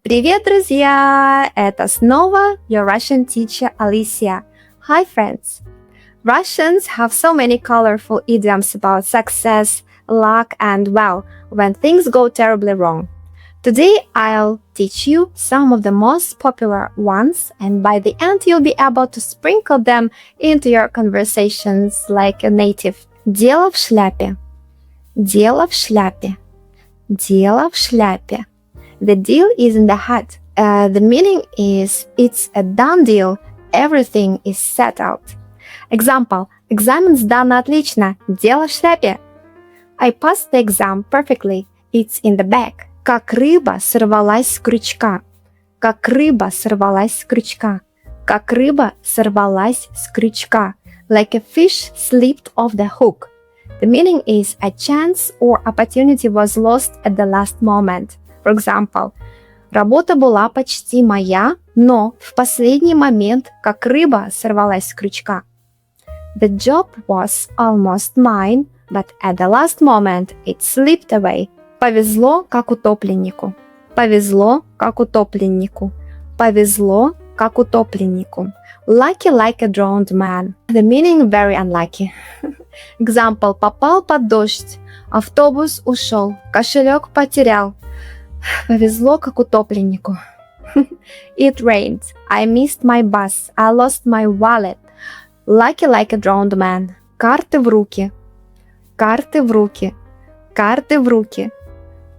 Привет, друзья! Это снова your Russian teacher Alicia. Hi, friends! Russians have so many colorful idioms about success, luck, and well, when things go terribly wrong. Today, I'll teach you some of the most popular ones, and by the end, you'll be able to sprinkle them into your conversations like a native. Дело в шляпе. Дело в шляпе. Дело в шляпе. The deal is in the hat. The meaning is it's a done deal. Everything is set out. Example. Экзамен сдан отлично. Дело в шляпе. I passed the exam perfectly. It's in the bag. Как рыба сорвалась с крючка. Как рыба сорвалась с крючка. Как рыба сорвалась с крючка. Like a fish slipped off the hook. The meaning is a chance or opportunity was lost at the last moment. For example, работа была почти моя, но в последний момент, как рыба, сорвалась с крючка. The job was almost mine, but at the last moment it slipped away. Повезло, как утопленнику. Повезло, как утопленнику. Повезло, как утопленнику. Lucky like a drowned man. The meaning very unlucky. Example. Попал под дождь. Автобус ушел. Кошелек потерял. Повезло, как утопленнику. It rained. I missed my bus. I lost my wallet. Lucky like a drowned man. Карты в руки. Карты в руки. Карты в руки.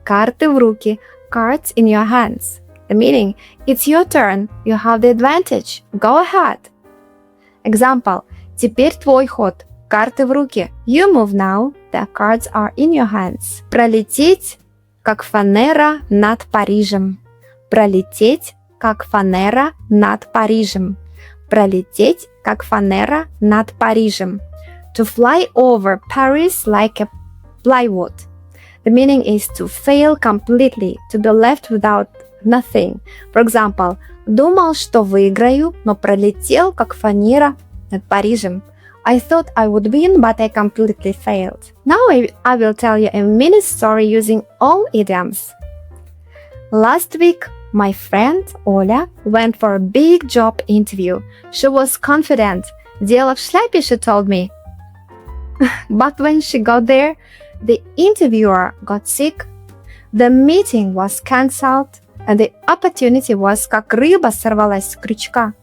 Карты в руки. Cards in your hands. The meaning, it's your turn. You have the advantage. Go ahead. Example. Теперь твой ход. Карты в руки. You move now. The cards are in your hands. Пролететь, как фанера над Парижем. Пролететь, как фанера над Парижем. Пролететь, как фанера над Парижем. To fly over Paris like a plywood. The meaning is to fail completely, to be left without nothing. For example, думал, что выиграю, но пролетел, как фанера над Парижем. I thought I would win, but I completely failed. Now I will tell you a mini story using all idioms. Last week, my friend Оля went for a big job interview. She was confident. Дело в шляпе, she told me. But when she got there, the interviewer got sick. The meeting was cancelled, and the opportunity was как рыба сорвалась с крючка.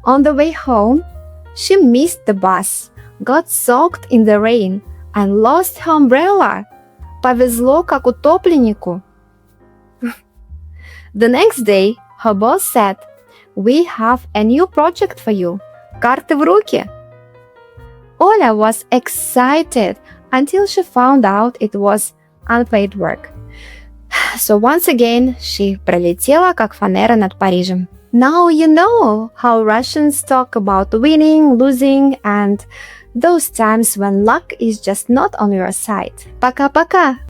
On the way home, she missed the bus, got soaked in the rain, and lost her umbrella. Повезло, как утопленнику. The next day, her boss said, "We have a new project for you. Карты в руки." Оля was excited until she found out it was unpaid work. So once again, she пролетела, как фанера над Парижем. Now you know how Russians talk about winning, losing, and those times when luck is just not on your side. Пока-пока!